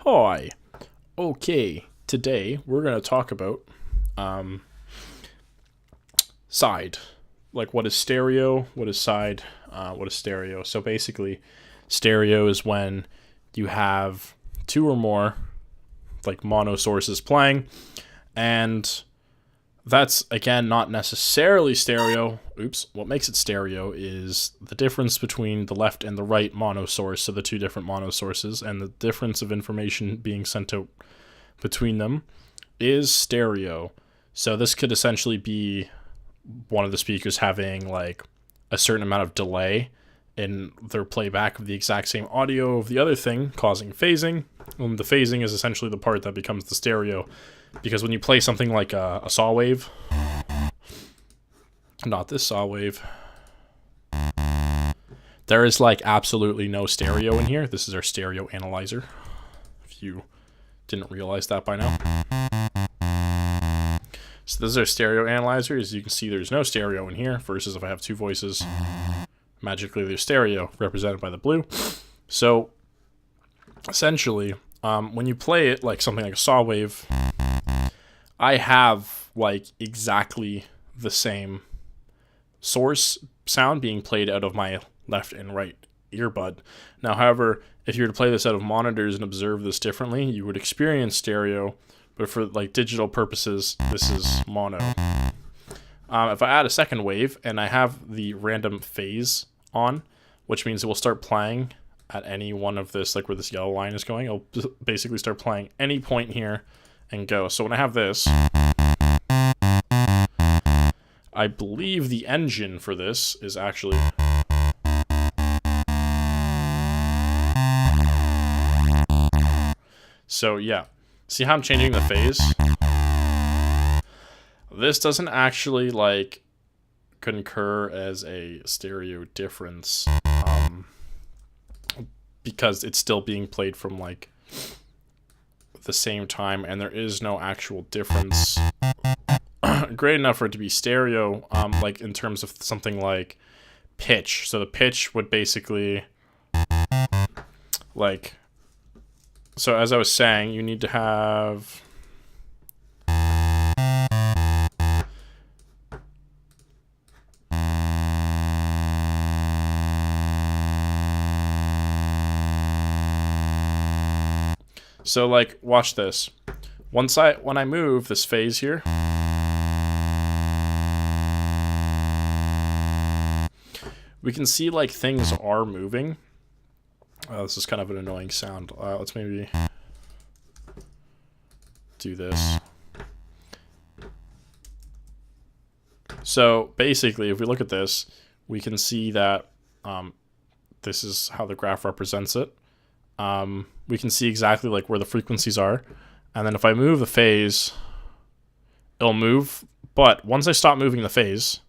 Hi. Okay, today we're going to talk about side. Like, what is stereo, what is side, what is stereo. So basically, stereo is when you have two or more like mono sources playing, and that's again not necessarily stereo. Oops, what makes it stereo is the difference between the left and the right mono source, so the two different mono sources, and the difference of information being sent out between them is stereo. So this could essentially be one of the speakers having like a certain amount of delay in their playback of the exact same audio of the other thing, causing phasing. And the phasing is essentially the part that becomes the stereo, because when you play something like a saw wave, not this saw wave, there is like absolutely no stereo in here. This is our stereo analyzer, if you didn't realize that by now. So this is our stereo analyzer. As you can see, there's no stereo in here, versus if I have two voices, magically there's stereo, represented by the blue. So essentially, when you play it like something like a saw wave, I have like exactly the same source sound being played out of my left and right earbud. Now, however, if you were to play this out of monitors and observe this differently, you would experience stereo, but for like digital purposes, this is mono. If I add a second wave and I have the random phase on, which means it will start playing at any one of this, like where this yellow line is going, it'll basically start playing any point here and go. So when I have this, I believe the engine for this is actually so yeah. See how I'm changing the phase? This doesn't actually like concur as a stereo difference, because it's still being played from like the same time, and there is no actual difference great enough for it to be stereo, like in terms of something like pitch. So the pitch would basically like, so as I was saying, you need to have so like, watch this. When I move this phase here, we can see like things are moving. This is kind of an annoying sound. Let's maybe do this. So basically, if we look at this, we can see that this is how the graph represents it. We can see exactly like where the frequencies are. And then if I move the phase, it'll move. But once I stop moving the phase,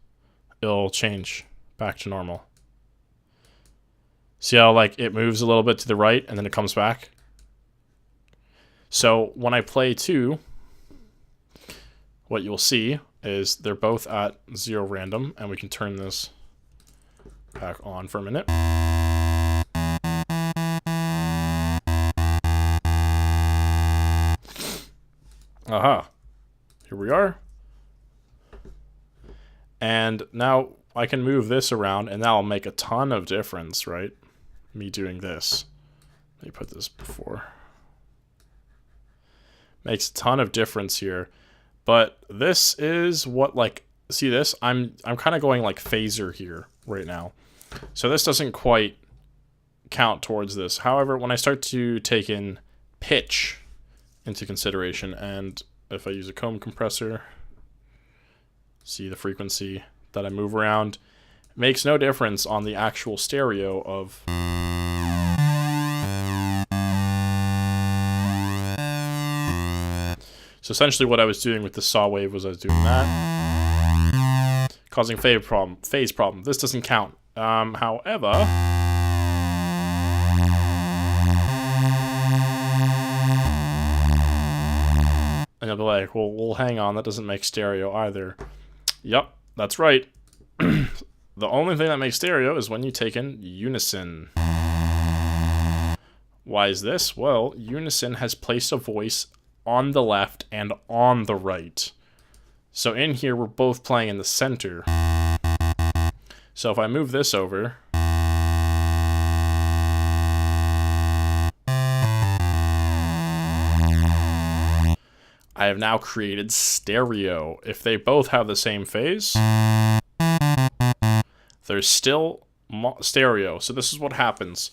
it'll change back to normal. See how like it moves a little bit to the right and then it comes back? So when I play two, what you'll see is they're both at 0 random, and we can turn this back on for a minute. Aha. Here we are. And now I can move this around, and that'll make a ton of difference, right? Me doing this. Let me put this before. Makes a ton of difference here. But this is what, like, see this? I'm kind of going like phaser here right now. So this doesn't quite count towards this. However, when I start to take in pitch into consideration, and if I use a comb compressor, see the frequency that I move around, it makes no difference on the actual stereo of so essentially what I was doing with the saw wave was I was doing that, causing phase problem. This doesn't count. However, and you'll be like, well, hang on, that doesn't make stereo either. Yep, that's right. The only thing that makes stereo is when you take in unison. Why is this? Well, Unison has placed a voice on the left and on the right. So in here, we're both playing in the center. So if I move this over, I have now created stereo. If they both have the same phase, there's still stereo. So this is what happens.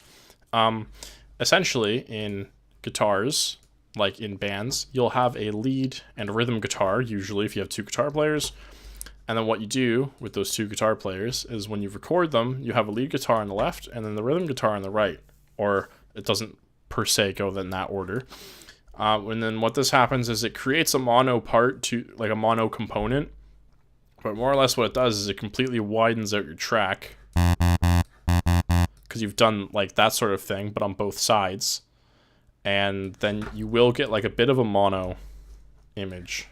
Essentially, in guitars, like in bands, you'll have a lead and a rhythm guitar, usually if you have two guitar players. And then what you do with those two guitar players is when you record them, you have a lead guitar on the left and then the rhythm guitar on the right. Or it doesn't per se go in that order. And then what this happens is it creates a mono part, to like a mono component. But more or less what it does is it completely widens out your track. Because you've done like that sort of thing, but on both sides. And then you will get like a bit of a mono image.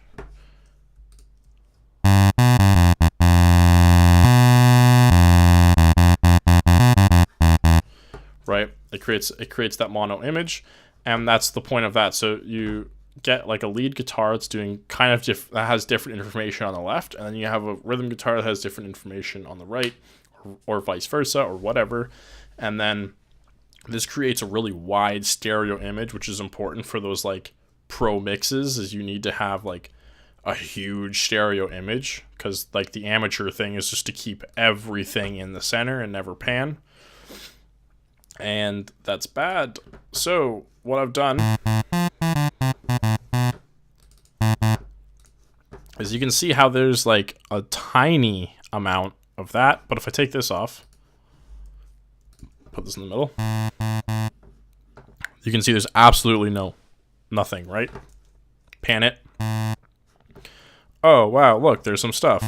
Right? It creates that mono image. And that's the point of that. So you get like a lead guitar that's doing kind of that has different information on the left, and then you have a rhythm guitar that has different information on the right, or vice versa, or whatever. And then this creates a really wide stereo image, which is important for those like pro mixes, is you need to have like a huge stereo image, because like the amateur thing is just to keep everything in the center and never pan. And that's bad. So what I've done is you can see how there's like a tiny amount of that, but if I take this off, put this in the middle, you can see there's absolutely nothing, right? Pan it. Oh, wow, look, there's some stuff.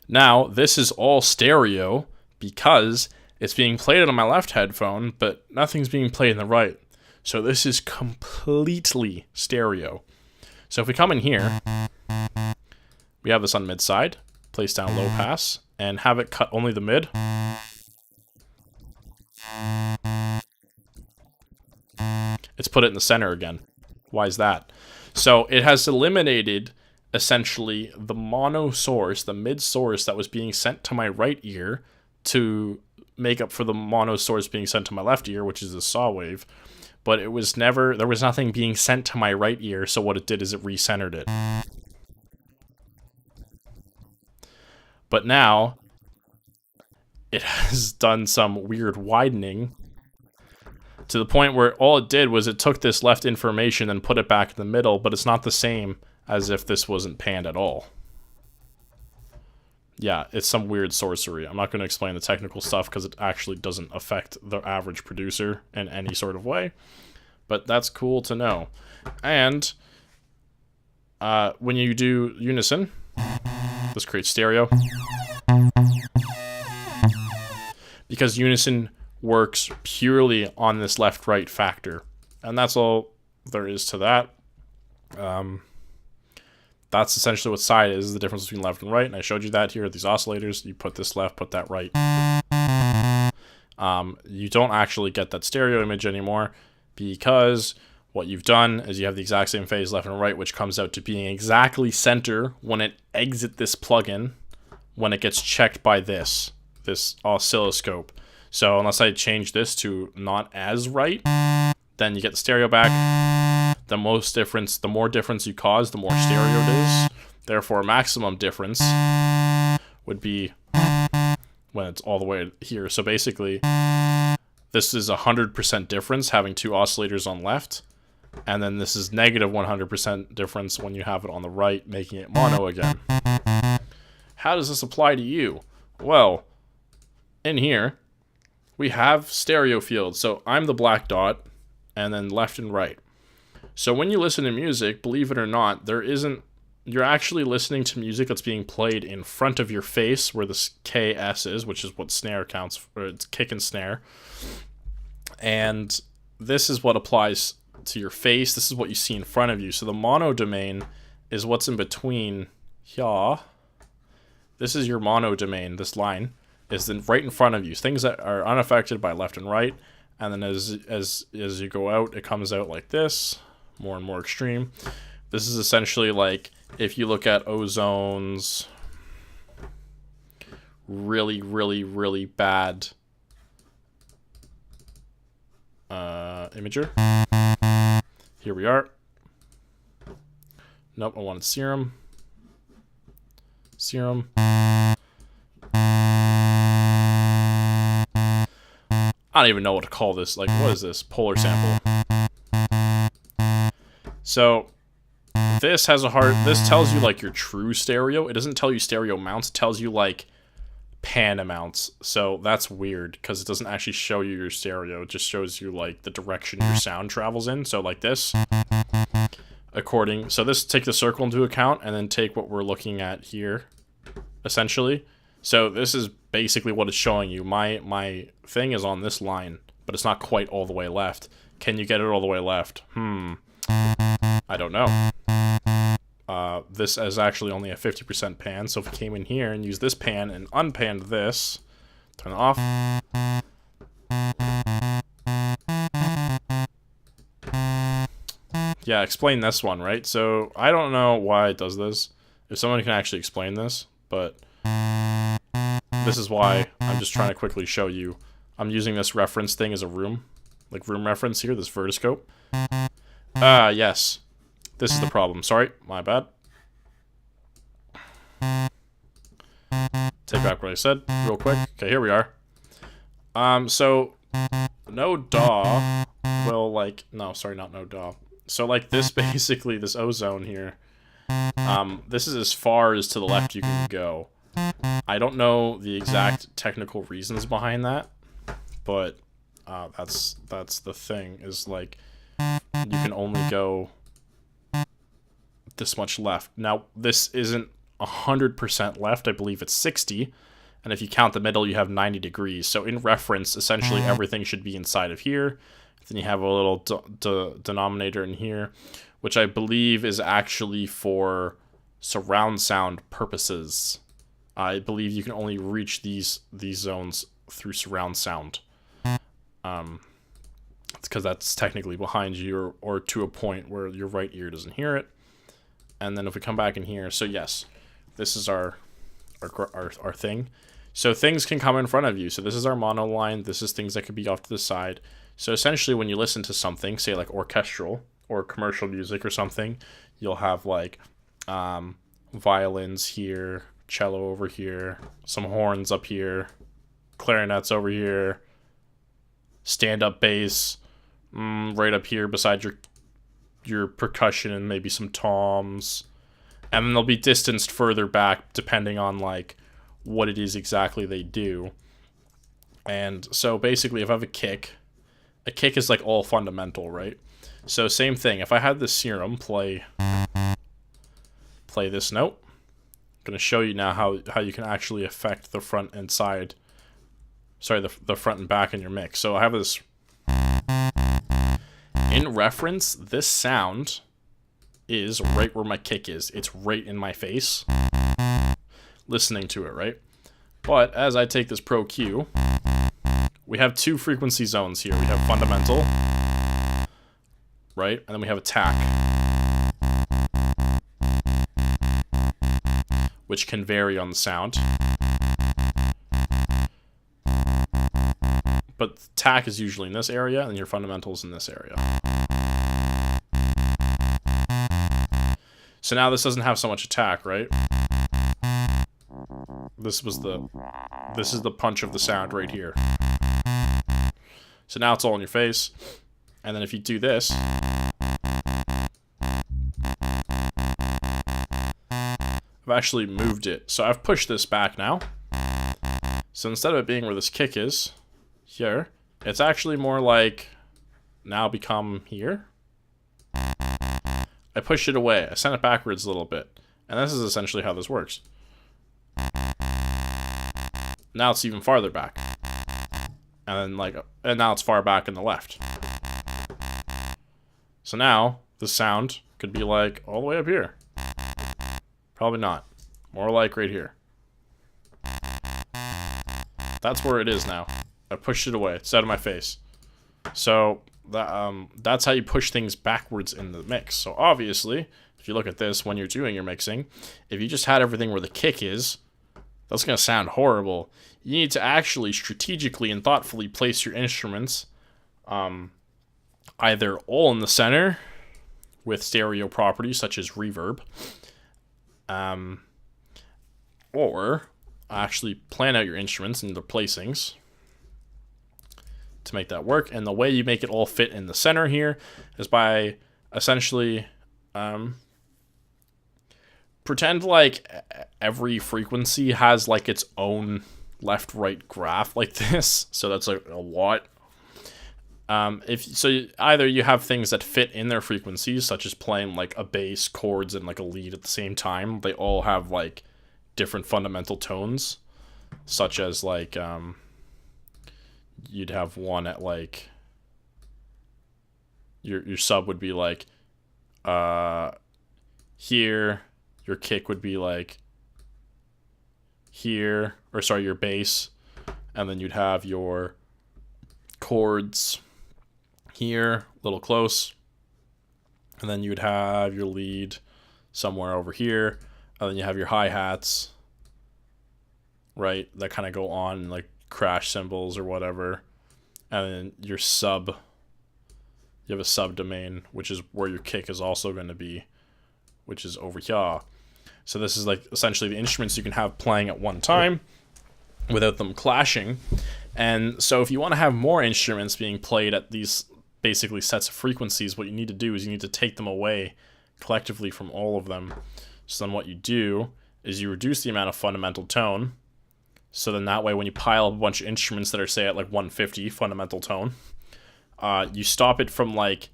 Now, this is all stereo because it's being played on my left headphone, but nothing's being played in the right. So this is completely stereo. So if we come in here, we have this on mid side, place down low pass, and have it cut only the mid. It's put it in the center again. Why is that? So it has eliminated essentially the mono source, the mid source that was being sent to my right ear to make up for the mono source being sent to my left ear, which is the saw wave. But it was never, there was nothing being sent to my right ear, so what it did is it recentered it. But now, it has done some weird widening to the point where all it did was it took this left information and put it back in the middle, but it's not the same as if this wasn't panned at all. Yeah, it's some weird sorcery. I'm not going to explain the technical stuff because it actually doesn't affect the average producer in any sort of way. But that's cool to know. And when you do Unison, this creates stereo. Because Unison works purely on this left-right factor. And that's all there is to that. That's essentially what side is, the difference between left and right, and I showed you that here at these oscillators. You put this left, put that right. You don't actually get that stereo image anymore because what you've done is you have the exact same phase left and right, which comes out to being exactly center when it exits this plugin, when it gets checked by this oscilloscope. So unless I change this to not as right, then you get the stereo back. The more difference you cause, the more stereo it is. Therefore, maximum difference would be when it's all the way here. So basically, this is 100% difference having two oscillators on left. And then this is negative 100% difference when you have it on the right, making it mono again. How does this apply to you? Well, in here, we have stereo fields. So I'm the black dot, and then left and right. So when you listen to music, believe it or not, you're actually listening to music that's being played in front of your face, where this KS is, which is what snare counts for. It's kick and snare. And this is what applies to your face. This is what you see in front of you. So the mono domain is what's in between here. This is your mono domain, this line is then right in front of you. Things that are unaffected by left and right. And then as you go out, it comes out like this, more and more extreme. This is essentially like if you look at Ozone's really, really, really bad imager. Here we are. Nope, I wanted Serum. Serum. I don't even know what to call this. Like, what is this? Polar sample. So this has a hard. This tells you like your true stereo. It doesn't tell you stereo amounts. It tells you like pan amounts. So that's weird because it doesn't actually show you your stereo. It just shows you like the direction your sound travels in. So like this. So this, take the circle into account and then take what we're looking at here, essentially. So this is basically what it's showing you. My thing is on this line, but it's not quite all the way left. Can you get it all the way left? I don't know. This is actually only a 50% pan, so if we came in here and used this pan and unpanned this, turn it off. Yeah, explain this one, right? So I don't know why it does this. If someone can actually explain this, but this is why I'm just trying to quickly show you. I'm using this reference thing as a room reference here, this vertiscope. Yes. This is the problem. Sorry, my bad. Take back what I said real quick. Okay, here we are. So no DAW will like, no, sorry, not no DAW. So like this, basically this ozone here, this is as far as to the left you can go. I don't know the exact technical reasons behind that, but that's the thing, is like you can only go this much left. Now this isn't 100% left. I believe it's 60, and if you count the middle, you have 90 degrees. So in reference, essentially everything should be inside of here. Then you have a little denominator in here, which I believe is actually for surround sound purposes. I believe you can only reach these zones through surround sound. It's because that's technically behind you, or to a point where your right ear doesn't hear it. And then if we come back in here, so yes, this is our thing. So things can come in front of you. So this is our mono line. This is things that could be off to the side. So essentially when you listen to something, say like orchestral or commercial music or something, you'll have like violins here, cello over here, some horns up here, clarinets over here, stand-up bass right up here beside your percussion, and maybe some toms. And then they'll be distanced further back depending on like what it is exactly they do. And so basically if I have a kick is like all fundamental, right? So same thing, if I had the Serum play this note, I'm going to show you now how you can actually affect the front and side, sorry, the front and back in your mix. So I have this, in reference, this sound is right where my kick is. It's right in my face, listening to it, right? But as I take this Pro Q, we have two frequency zones here. We have fundamental, right? And then we have attack, which can vary on the sound. But attack is usually in this area, and your fundamentals in this area. So now this doesn't have so much attack, right? This is the punch of the sound right here. So now it's all in your face. And then if you do this, I've actually moved it. So I've pushed this back now. So instead of it being where this kick is, here, it's actually more like now become here. I pushed it away. I sent it backwards a little bit. And this is essentially how this works. Now it's even farther back. And then and now it's far back in the left. So now the sound could be like all the way up here. Probably not. More like right here. That's where it is now. I pushed it away. It's out of my face. So that's how you push things backwards in the mix. So obviously, if you look at this when you're doing your mixing, if you just had everything where the kick is, that's going to sound horrible. You need to actually strategically and thoughtfully place your instruments either all in the center with stereo properties such as reverb, or actually plan out your instruments and their placings to make that work. And the way you make it all fit in the center here is by essentially pretend like every frequency has like its own left-right graph like this. So that's like a lot. Either you have things that fit in their frequencies, such as playing like a bass, chords, and like a lead at the same time. They all have like different fundamental tones, such as like you'd have one at like your sub would be like here, your kick would be like here, or sorry, your bass, and then you'd have your chords here, a little close, and then you'd have your lead somewhere over here, and then you have your hi-hats, right, that kind of go on like crash cymbals or whatever, and then your sub, you have a subdomain, which is where your kick is also going to be, which is over here. So this is like essentially the instruments you can have playing at one time without them clashing. And so if you want to have more instruments being played at these basically sets of frequencies, what you need to do is you need to take them away collectively from all of them. So then what you do is you reduce the amount of fundamental tone. So then that way when you pile up a bunch of instruments that are, say, at like 150 fundamental tone, you stop it from like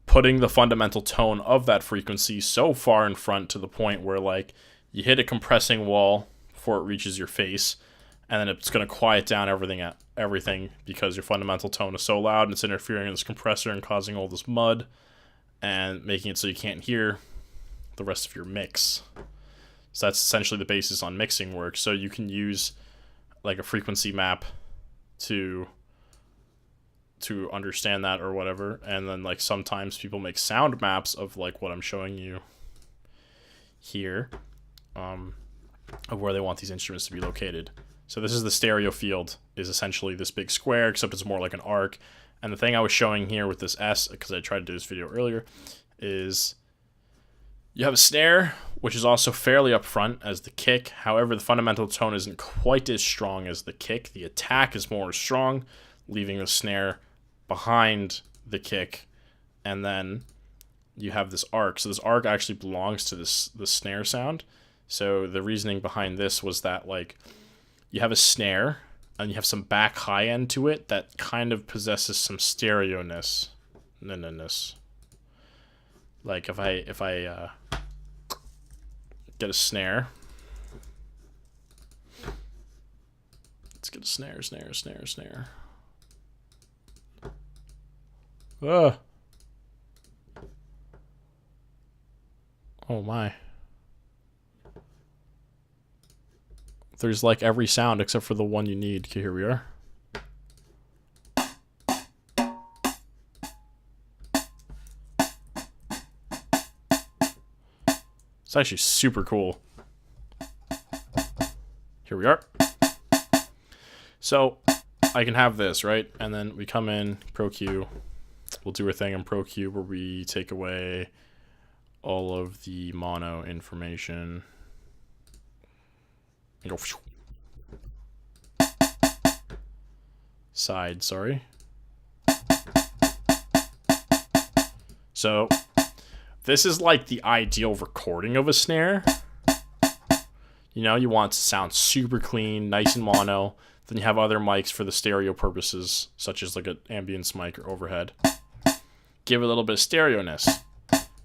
putting the fundamental tone of that frequency so far in front to the point where like you hit a compressing wall before it reaches your face, and then it's going to quiet down everything because your fundamental tone is so loud and it's interfering with this compressor and causing all this mud and making it so you can't hear the rest of your mix. So that's essentially the basis on mixing work. So you can use like a frequency map to understand that or whatever, and then like sometimes people make sound maps of like what I'm showing you here, of where they want these instruments to be located. So this is the stereo field, is essentially this big square, except it's more like an arc. And the thing I was showing here with this S, because I tried to do this video earlier, is you have a snare, which is also fairly upfront as the kick. However, the fundamental tone isn't quite as strong as the kick. The attack is more strong, leaving the snare behind the kick. And then you have this arc. So this arc actually belongs to the snare sound. So the reasoning behind this was that like you have a snare and you have some back high end to it that kind of possesses some stereo-ness. Like if I get a snare, let's get a snare. Oh my. There's like every sound except for the one you need. Okay, here we are. It's actually super cool. Here we are. So I can have this, right? And then we come in Pro Q. We'll do a thing in Pro Q where we take away all of the mono information. And go side, sorry. So this is like the ideal recording of a snare. You know, you want it to sound super clean, nice and mono. Then you have other mics for the stereo purposes, such as like an ambience mic or overhead. Give it a little bit of stereo-ness.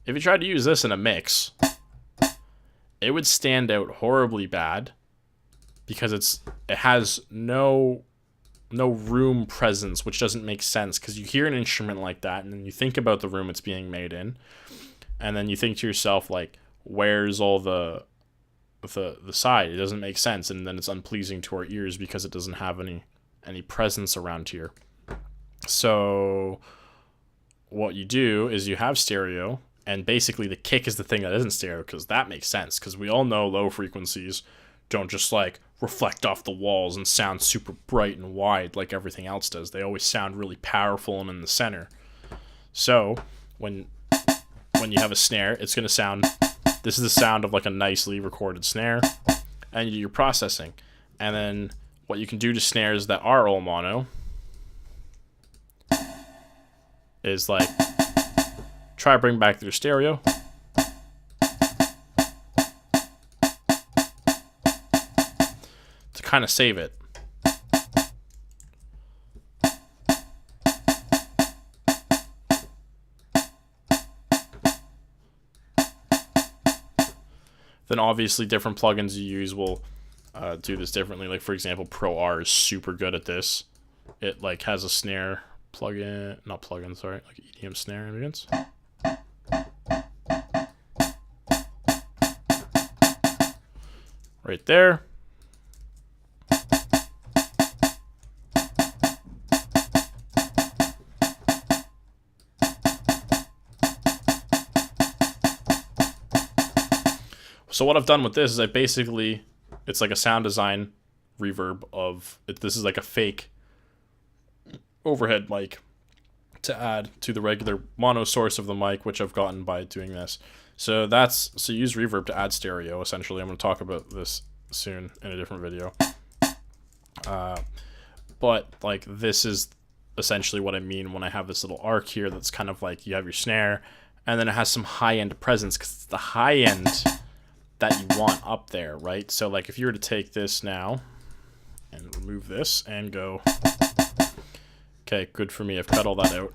If you tried to use this in a mix, it would stand out horribly bad because it has no room presence, which doesn't make sense because you hear an instrument like that and then you think about the room it's being made in, and then you think to yourself like, where's all the side? It doesn't make sense, and then it's unpleasing to our ears because it doesn't have any presence around here. So what you do is you have stereo, and basically the kick is the thing that isn't stereo, because that makes sense, because we all know low frequencies don't just like reflect off the walls and sound super bright and wide like everything else does. They always sound really powerful and in the center. So when you have a snare, it's going to sound, this is the sound of like a nicely recorded snare, and you do your processing. And then what you can do to snares that are all mono is like try to bring back their stereo. To kind of save it. Then obviously different plugins you use will do this differently. Like for example, Pro R is super good at this. It like has a snare plugin, not plugin, sorry, like EDM snare ambience. Right there. So what I've done with this is it's like a sound design reverb of, this is like a fake overhead mic to add to the regular mono source of the mic, which I've gotten by doing this. So you use reverb to add stereo, essentially. I'm going to talk about this soon in a different video. But like this is essentially what I mean when I have this little arc here that's kind of like you have your snare, and then it has some high-end presence, because it's the high-end that you want up there, right? So like if you were to take this now and remove this and go, okay, good for me, I've cut all that out.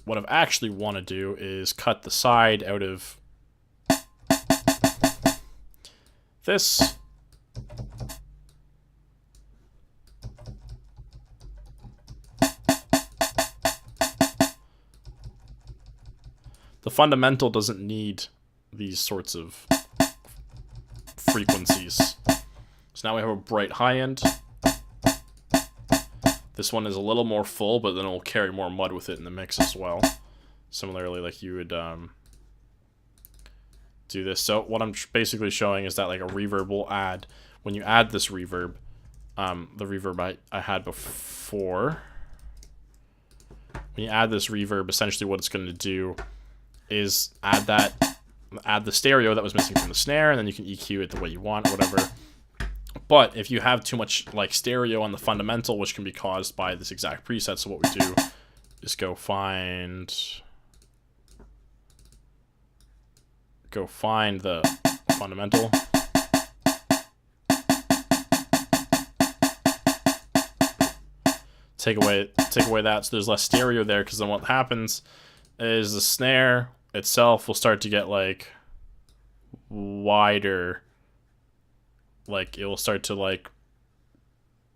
What I've actually want to do is cut the side out of this. The fundamental doesn't need these sorts of frequencies. So now we have a bright high end. This one is a little more full, but then it'll carry more mud with it in the mix as well. Similarly, like you would do this. So what I'm basically showing is that like a reverb will add, when you add this reverb, the reverb I had before, when you add this reverb, essentially what it's going to do is add the stereo that was missing from the snare, and then you can EQ it the way you want, whatever. But if you have too much like stereo on the fundamental, which can be caused by this exact preset, so what we do is go find the fundamental. Take away that, so there's less stereo there, because then what happens is the snare itself will start to get like wider, like it will start to like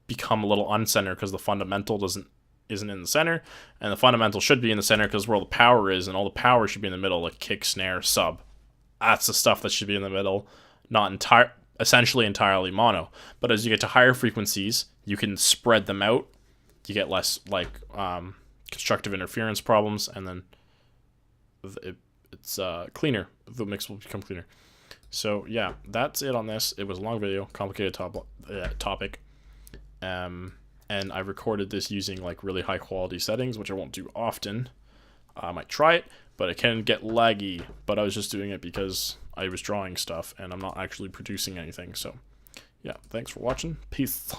become a little uncentered because the fundamental isn't in the center, and the fundamental should be in the center because where all the power is, and all the power should be in the middle, like kick, snare, sub. That's the stuff that should be in the middle, not essentially entirely mono. But as you get to higher frequencies, you can spread them out. You get less like constructive interference problems, and then it's cleaner. The mix will become cleaner. So yeah, that's it on this. It was a long video, complicated topic, and I recorded this using like really high quality settings, which I won't do often. I might try it, but it can get laggy. But I was just doing it because I was drawing stuff, and I'm not actually producing anything. So yeah, thanks for watching. Peace.